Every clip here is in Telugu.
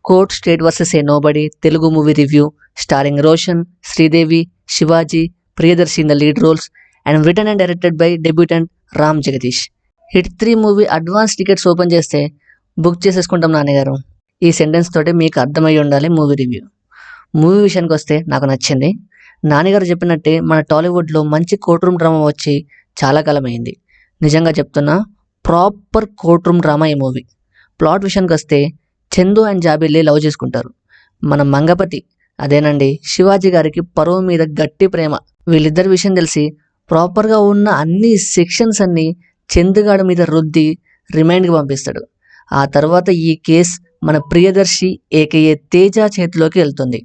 Court state versus a nobody Telugu movie review starring Roshan, Sridevi, Shivaji, Priyadarshi in the lead roles and written and directed by debutant Ram Jagadeesh. Hit 3 movie advance tickets open చేస్తే బుక్ చేసేసుకుంటాం నాన్నగారు. ఈ సెంటెన్స్ తోటి మీకు అర్థమై ఉండాలి మూవీ రివ్యూ. మూవీ విషయానికి వస్తే నాకు నచ్చింది. నాన్నగారు చెప్పినట్టే మన టాలీవుడ్లో మంచి కోర్ట్ రూమ్ డ్రామా వచ్చి చాలా కాలం అయింది. నిజంగా చెప్తున్నా, ప్రాపర్ కోర్ట్ రూమ్ డ్రామా ఈ మూవీ. ప్లాట్ విషయానికి వస్తే చందు అండ్ జాబిల్లి లవ్ చేసుకుంటారు. మన మంగపతి, అదేనండి శివాజీ గారికి పరువు మీద గట్టి ప్రేమ. వీళ్ళిద్దరి విషయం తెలిసి ప్రాపర్గా ఉన్న అన్ని సెక్షన్స్ అన్నీ చందుగాడి మీద రుద్ది రిమైండ్కి పంపిస్తాడు. ఆ తర్వాత ఈ కేస్ మన ప్రియదర్శి ఏకఏ తేజ చేతిలోకి వెళ్తుంది.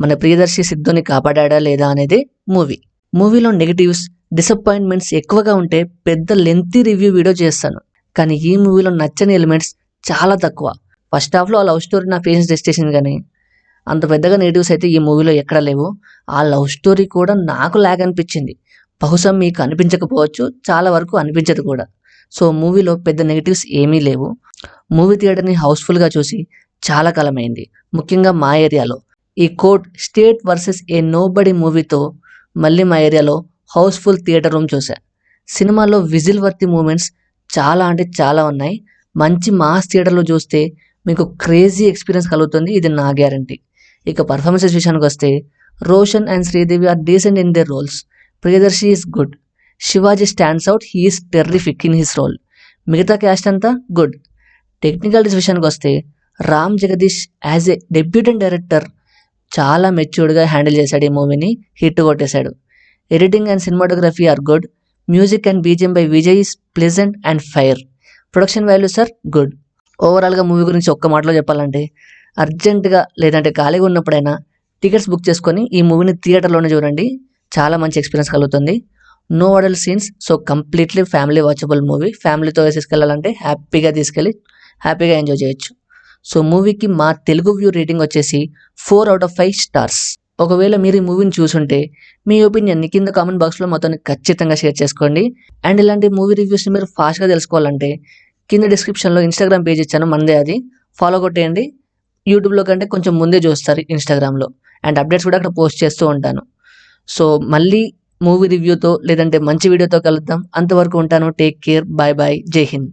మన ప్రియదర్శి సిద్ధుని కాపాడా లేదా అనేది మూవీ. మూవీలో నెగిటివ్స్, డిసప్పాయింట్మెంట్స్ ఎక్కువగా ఉంటే పెద్ద లెంతీ రివ్యూ వీడియో చేస్తాను. కానీ ఈ మూవీలో నచ్చని ఎలిమెంట్స్ చాలా తక్కువ. ఫస్ట్ హాఫ్లో ఆ లవ్ స్టోరీ నా పేషెన్స్ టెస్ట్ చేసింది, కానీ అంత పెద్దగా నెగిటివ్స్ అయితే ఈ మూవీలో ఎక్కడ లేవు. ఆ లవ్ స్టోరీ కూడా నాకు లాగ్ అనిపించింది. బహుశా మీకు అనిపించకపోవచ్చు, చాలా వరకు అనిపించదు కూడా. సో మూవీలో పెద్ద నెగిటివ్స్ ఏమీ లేవు. మూవీ థియేటర్ని హౌస్ఫుల్గా చూసి చాలా కాలమైంది. ముఖ్యంగా మా ఏరియాలో ఈ court state versus a nobody మూవీతో మళ్ళీ మా ఏరియాలో హౌస్ఫుల్ థియేటర్ రూమ్ చూసా. సినిమాలో విజిల్ వర్తి మూమెంట్స్ చాలా అంటే చాలా ఉన్నాయి. మంచి మాస్ థియేటర్లో చూస్తే మీకు క్రేజీ ఎక్స్పీరియన్స్ కలుగుతుంది, ఇది నా గ్యారంటీ. ఇక పర్ఫార్మెన్సెస్ విషయానికి వస్తే Roshan and Sridevi are decent in their roles. Priyadarshi is good. Shivaji stands out, he is terrific in his role. మిగతా క్యాస్ట్ అంతా గుడ్. టెక్నికల్టీస్ విషయానికి వస్తే Ram Jagadeesh as a debutant director చాలా మెచ్యూర్డ్గా హ్యాండిల్ చేశాడు. ఈ మూవీని హిట్ కొట్టేశాడు. Editing and cinematography are good. Music and BGM by Vijay is pleasant and fire. Production values are good. ఓవరాల్గా మూవీ గురించి ఒక్క మాటలో చెప్పాలంటే, అర్జెంటుగా లేదంటే ఖాళీగా ఉన్నప్పుడైనా టికెట్స్ బుక్ చేసుకొని ఈ మూవీని థియేటర్లోనే చూడండి. చాలా మంచి ఎక్స్పీరియన్స్ కలుగుతుంది. No adult scenes, so completely family watchable movie. ఫ్యామిలీతో తీసుకెళ్ళాలంటే హ్యాపీగా తీసుకెళ్ళి హ్యాపీగా ఎంజాయ్ చేయొచ్చు. సో మూవీకి మా తెలుగు వ్యూ రేటింగ్ వచ్చేసి 4/5 స్టార్స్. ఒకవేళ మీరు ఈ మూవీని చూసుంటే మీ ఒపీనియన్ని కింద కామెంట్ బాక్స్లో మాతో ఖచ్చితంగా షేర్ చేసుకోండి. అండ్ ఇలాంటి మూవీ రివ్యూస్ని మీరు ఫాస్ట్గా తెలుసుకోవాలంటే కింద డిస్క్రిప్షన్లో ఇన్స్టాగ్రామ్ పేజ్ ఇచ్చాను, మనదే, అది ఫాలో కొట్టేయండి. యూట్యూబ్లో కంటే కొంచెం ముందే చూస్తారు ఇన్స్టాగ్రామ్లో. అండ్ అప్డేట్స్ కూడా అక్కడ పోస్ట్ చేస్తూ ఉంటాను. సో మళ్ళీ మూవీ రివ్యూతో లేదంటే మంచి వీడియోతో కలుద్దాం. అంతవరకు ఉంటాను. టేక్ కేర్, బాయ్ బాయ్, జై హింద్.